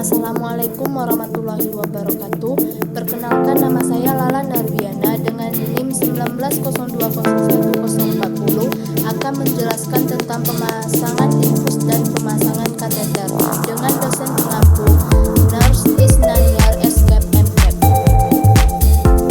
Assalamualaikum warahmatullahi wabarakatuh. Perkenalkan, nama saya Lala Narwiana dengan NIM 1902011040 akan menjelaskan tentang pemasangan infus dan pemasangan kateter dengan dosen pengampu Nurse Isnaniar SKEP MKEP.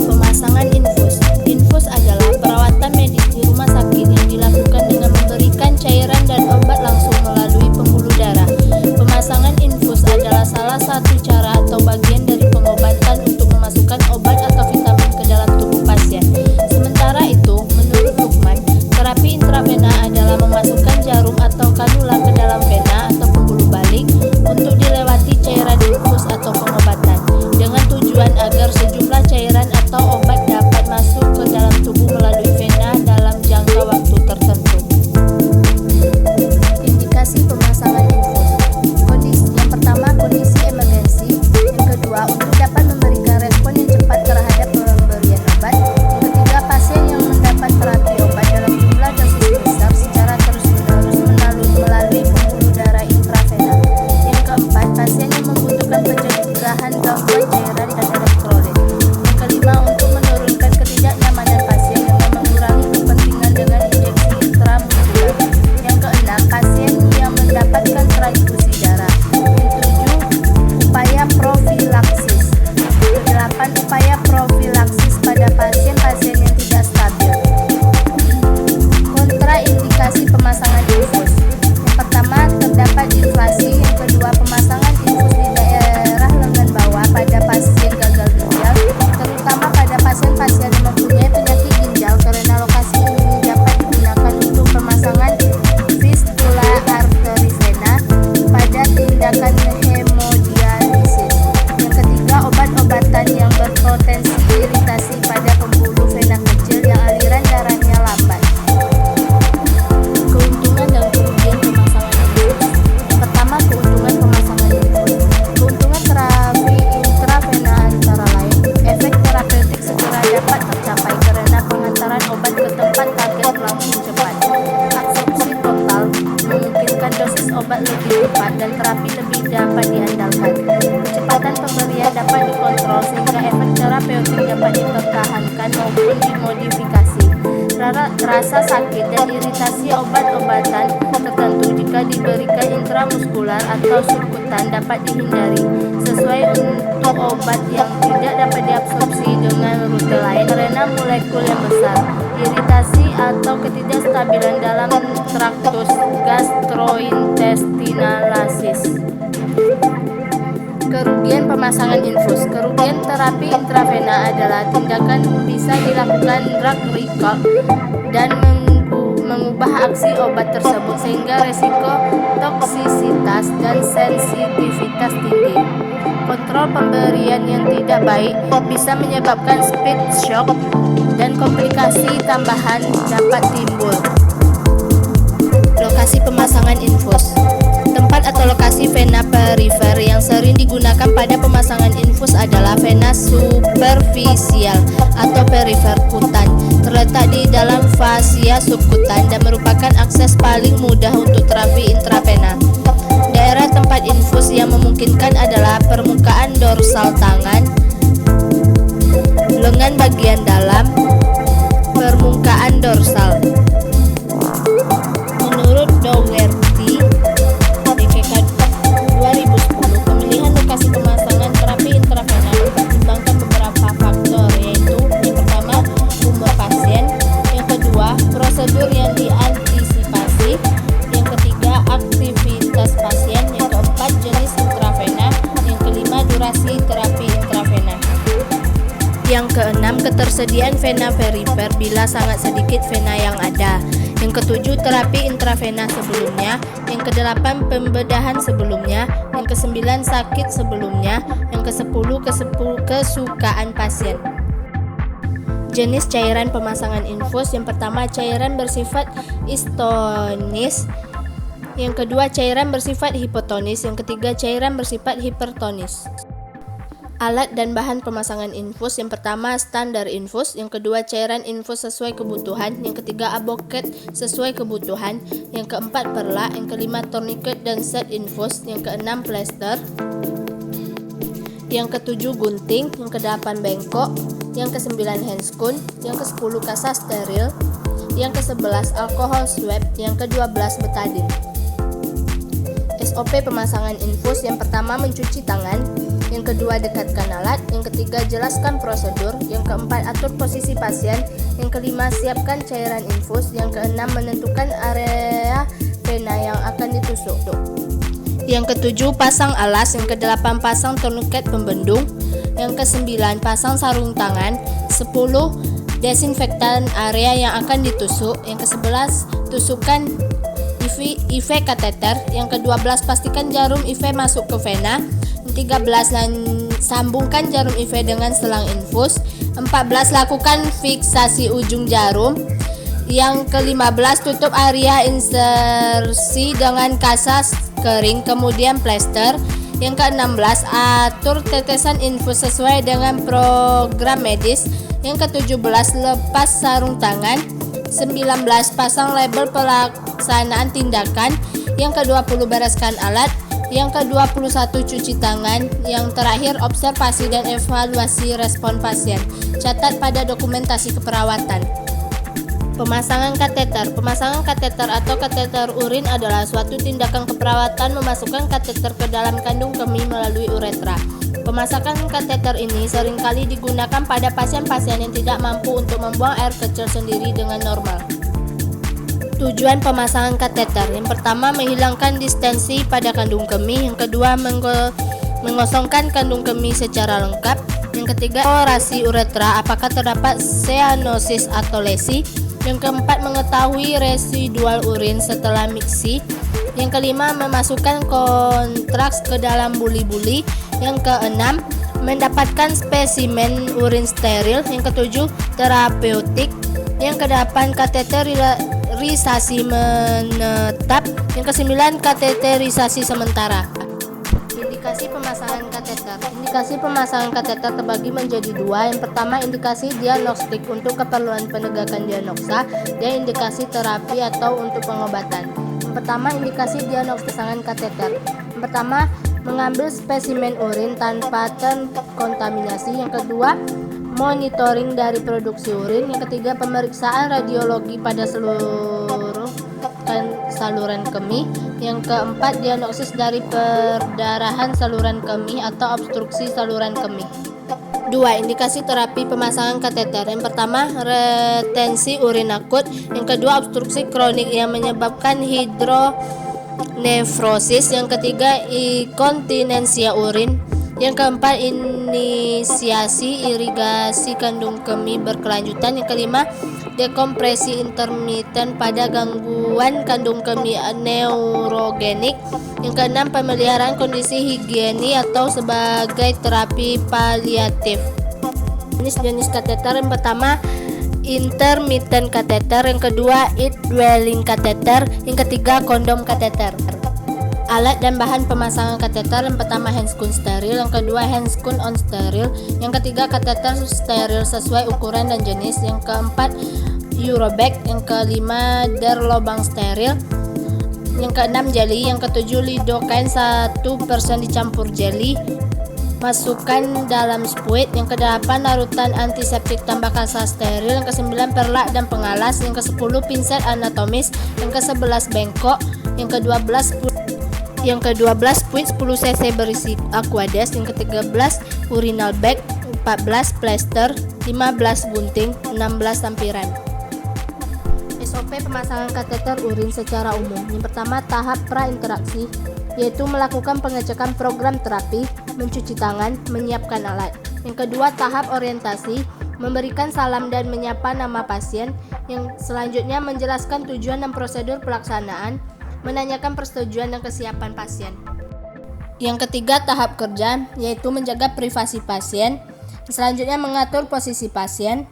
Pemasangan infus. Infus adalah perawatan medis di rumah sakit yang dilakukan dengan memberikan cairan dan obat langsung melalui pembuluh darah. Pemasangan infus adalah salah satu cara atau bagian dari pengobatan untuk memasukkan obat atau vitamin ke dalam tubuh pasien. Sementara itu, menurut Lukman, terapi intravena adalah memasukkan jarum atau kanula ke dalam vena atau pembuluh balik untuk dilewati cairan infus atau pengobatan, dengan tujuan agar sejumlah cairan atau obat dapat masuk ke dalam tubuh melalui vena dalam jangka waktu tertentu. Indikasi pemasangan infus. Yang pertama, kondisi emergensi. Yang kedua, untuk dapat memberikan respon yang cepat terhadap pemberian obat. Yang ketiga, pasien yang mendapat terapi obat dalam jumlah dosis besar secara terus-menerus melalui pembuluh darah intravena. Yang keempat, pasien yang membutuhkan pencegahan gangguan cairan dan elektrolit. Yang kelima, untuk menurunkan ketidaknyamanan pasien dengan mengurangi kepentingan dengan injeksi intramuskular. Yang keenam, pasien yang mendapatkan transfusi darah. Upaya profilaksis. Kedelapan, upaya profilaksis pada pasien-pasien yang tidak stabil. Kontraindikasi pemasangan infus. Yang pertama, terdapat inflasi. Yang kedua, pemasangan infus di daerah lengan bawah pada pasien gagal ginjal, terutama pada pasien-pasien yang mempunyai penyakit ginjal, karena lokasi ini dapat digunakan untuk pemasangan fistula arteri vena pada tindakan hemodialisis. Yang ketiga, obat-obatan yang berpotensi iritasi pada pembuluh vena kecil yang aliran darahnya lambat. Keuntungan dan kerugian pemasangan infus. Yang pertama, keuntungan pemasangan infus. Keuntungan terapi intravena antara lain, efek terapeutik segera dapat tercapai karena pengantaran obat ke tempat target langsung cepat. Absorpsi total memungkinkan dosis obat lebih cepat dan terapi lebih dapat diandalkan. Kecepatan pemberian dapat dikontrol sehingga efek terapeutik dapat dipertahankan maupun dimodifikasi. Rasa sakit dan iritasi obat-obatan tertentu jika diberikan intramuskular atau subkutan dapat dihindari, sesuai untuk obat yang tidak dapat diabsorpsi dengan rute lain karena molekul yang besar. Iritasi atau ketidakstabilan dalam traktus gastrointestinalasis. Kerugian pemasangan infus. Kerugian terapi intravena adalah tindakan bisa dilakukan drug recall dan mengubah aksi obat tersebut sehingga resiko toksisitas dan sensitivitas tinggi. Kontrol pemberian yang tidak baik bisa menyebabkan speed shock dan komplikasi tambahan dapat timbul. Lokasi pemasangan infus. Tempat atau lokasi vena perifer yang sering digunakan pada pemasangan infus adalah vena superficial atau perifer kutan, terletak di dalam fasia subkutan dan merupakan akses paling mudah untuk terapi intravena. Daerah tempat infus yang memungkinkan adalah permukaan dorsal tangan, lengan bagian dalam, permukaan dorsal. Menurut Dougherty, DKK 2010, pemilihan lokasi pemasangan terapi intravena mempertimbangkan beberapa faktor, yaitu yang pertama, umur pasien, yang kedua, prosedur yang diantisipasi, yang ketiga, aktivitas pasien, yang keempat, jenis intravena, yang kelima, durasi terapi intravena. Yang keenam, ketersediaan vena perifer bila sangat sedikit vena yang ada. Yang ketujuh, terapi intravena sebelumnya. Yang kedelapan, pembedahan sebelumnya. Yang kesembilan, sakit sebelumnya. Yang kesepuluh, kesukaan pasien. Jenis cairan pemasangan infus. Yang pertama, cairan bersifat istonis. Yang kedua, cairan bersifat hipotonis. Yang ketiga, cairan bersifat hipertonis. Alat dan bahan pemasangan infus. Yang pertama, standar infus. Yang kedua, cairan infus sesuai kebutuhan. Yang ketiga, aboket sesuai kebutuhan. Yang keempat, perla. Yang kelima, tourniquet dan set infus. Yang keenam, plester. Yang ketujuh gunting, yang ke-8 bengkok, yang ke-9 handscoon, yang ke-10 kasa steril, yang ke-11 alkohol swab, yang ke-12 betadin. SOP pemasangan infus: yang pertama mencuci tangan, yang kedua dekatkan alat, yang ketiga jelaskan prosedur, yang keempat atur posisi pasien, yang kelima siapkan cairan infus, yang keenam menentukan area vena yang akan ditusuk. Yang ketujuh pasang alas, yang kedelapan pasang tourniquet pembendung, yang kesembilan pasang sarung tangan, 10 desinfektan area yang akan ditusuk, yang ke-11 tusukkan IV kateter, yang ke-12 pastikan jarum IV masuk ke vena, yang 13 sambungkan jarum IV dengan selang infus, 14 lakukan fiksasi ujung jarum, yang ke-15 tutup area insersi dengan kasa kering kemudian plester, yang ke-16 atur tetesan infus sesuai dengan program medis, yang ke-17 lepas sarung tangan, 19 pasang label pelaksanaan tindakan, yang ke-20 bereskan alat, yang ke-21 cuci tangan, yang terakhir observasi dan evaluasi respon pasien. Catat pada dokumentasi keperawatan. Pemasangan kateter. Pemasangan kateter atau kateter urin adalah suatu tindakan keperawatan memasukkan kateter ke dalam kandung kemih melalui uretra. Pemasangan kateter ini seringkali digunakan pada pasien-pasien yang tidak mampu untuk membuang air kecil sendiri dengan normal. Tujuan pemasangan kateter: yang pertama menghilangkan distensi pada kandung kemih, yang kedua mengosongkan kandung kemih secara lengkap, yang ketiga orasi uretra apakah terdapat cyanosis atau lesi, yang keempat mengetahui residual urin setelah miksi, yang kelima memasukkan kontraks ke dalam buli-buli, yang keenam mendapatkan spesimen urin steril, yang ketujuh terapeutik, yang kedelapan kateterisasi menetap, yang kesembilan kateterisasi sementara. Indikasi pemasangan kateter. Indikasi pemasangan kateter terbagi menjadi dua. Yang pertama indikasi diagnostik untuk keperluan penegakan diagnosa, dan indikasi terapi atau untuk pengobatan. Yang pertama indikasi diagnostik pemasangan kateter. Yang pertama mengambil spesimen urin tanpa terkontaminasi, yang kedua monitoring dari produksi urin, yang ketiga pemeriksaan radiologi pada seluruh saluran kemih, yang keempat diagnosis dari perdarahan saluran kemih atau obstruksi saluran kemih. 2. Indikasi terapi pemasangan kateter. Yang pertama retensi urin akut, yang kedua obstruksi kronik yang menyebabkan hidronefrosis, yang ketiga inkontinensia urin, yang keempat inisiasi irigasi kandung kemih berkelanjutan, yang kelima dekompresi intermiten pada gangguan kandung kemih neurogenik, yang keenam pemeliharaan kondisi higieni atau sebagai terapi paliatif. Jenis-jenis kateter: yang pertama intermittent kateter, yang kedua indwelling kateter, yang ketiga kondom kateter. Alat dan bahan pemasangan kateter: yang pertama handscoon steril, yang kedua handscoon on steril, yang ketiga kateter steril sesuai ukuran dan jenis, yang keempat urobag, yang kelima derlobang steril, yang keenam jeli, yang ketujuh lidocaine 1% dicampur jeli masukkan dalam spuit, yang kedelapan larutan antiseptik tambah kasa steril, yang kesembilan perlak dan pengalas, yang ke-10 pinset anatomis, yang ke-11 bengkok, yang ke-12 puit 10 cc berisi aquades, yang ke-13 urinal bag, 14 plester, 15 gunting, 16 lampiran. SOP pemasangan kateter urin secara umum. Yang pertama tahap prainteraksi, yaitu melakukan pengecekan program terapi, mencuci tangan, menyiapkan alat. Yang kedua tahap orientasi, memberikan salam dan menyapa nama pasien. Yang selanjutnya menjelaskan tujuan dan prosedur pelaksanaan, menanyakan persetujuan dan kesiapan pasien. Yang ketiga tahap kerja, yaitu menjaga privasi pasien. Selanjutnya mengatur posisi pasien,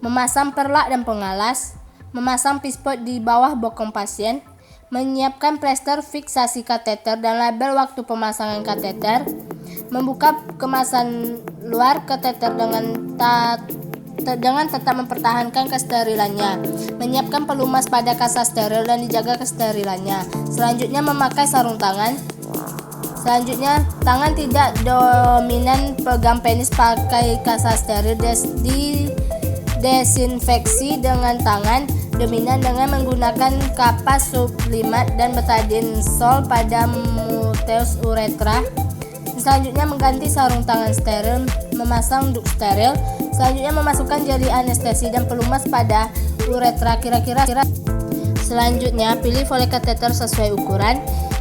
memasang perlak dan pengalas, memasang pispot di bawah bokong pasien, menyiapkan plester fiksasi kateter dan label waktu pemasangan kateter, membuka kemasan luar kateter dengan tetap mempertahankan kesterilannya, menyiapkan pelumas pada kasa steril dan dijaga kesterilannya. Selanjutnya memakai sarung tangan. Selanjutnya, tangan tidak dominan pegang penis pakai kasa steril. Desinfeksi dengan tangan dominan dengan menggunakan kapas sublimat dan betadine sol pada muteus uretra. Selanjutnya, mengganti sarung tangan steril, memasang duk steril. Selanjutnya, memasukkan jari anestesi dan pelumas pada uretra Selanjutnya, pilih Foley kateter sesuai ukuran.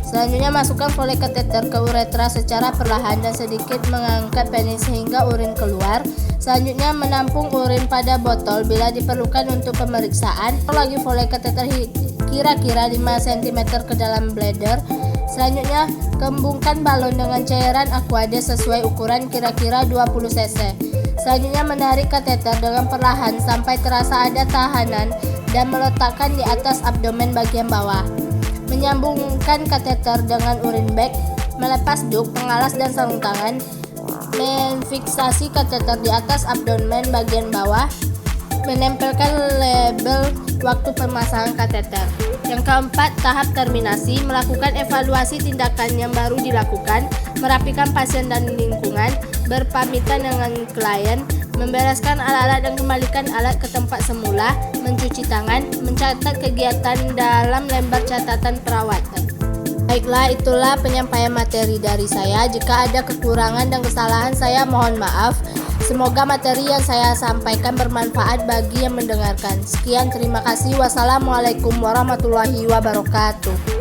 Selanjutnya, masukkan Foley kateter ke uretra secara perlahan dan sedikit mengangkat penis sehingga urin keluar. Selanjutnya, menampung urin pada botol bila diperlukan untuk pemeriksaan. Lagi Foley kateter kira-kira 5 cm ke dalam bladder. Selanjutnya, kembungkan balon dengan cairan Aquades sesuai ukuran kira-kira 20 cc. Selanjutnya, menarik kateter dengan perlahan sampai terasa ada tahanan dan meletakkan di atas abdomen bagian bawah. Menyambungkan kateter dengan urin bag, melepas duk, pengalas dan sarung tangan, menfiksasi kateter di atas abdomen bagian bawah, menempelkan label waktu pemasangan kateter. Yang keempat, tahap terminasi, melakukan evaluasi tindakan yang baru dilakukan, merapikan pasien dan lingkungan, berpamitan dengan klien, membereskan alat-alat dan kembalikan alat ke tempat semula, mencuci tangan, mencatat kegiatan dalam lembar catatan perawatan. Baiklah, itulah penyampaian materi dari saya. Jika ada kekurangan dan kesalahan, saya mohon maaf. Semoga materi yang saya sampaikan bermanfaat bagi yang mendengarkan. Sekian, terima kasih. Wassalamualaikum warahmatullahi wabarakatuh.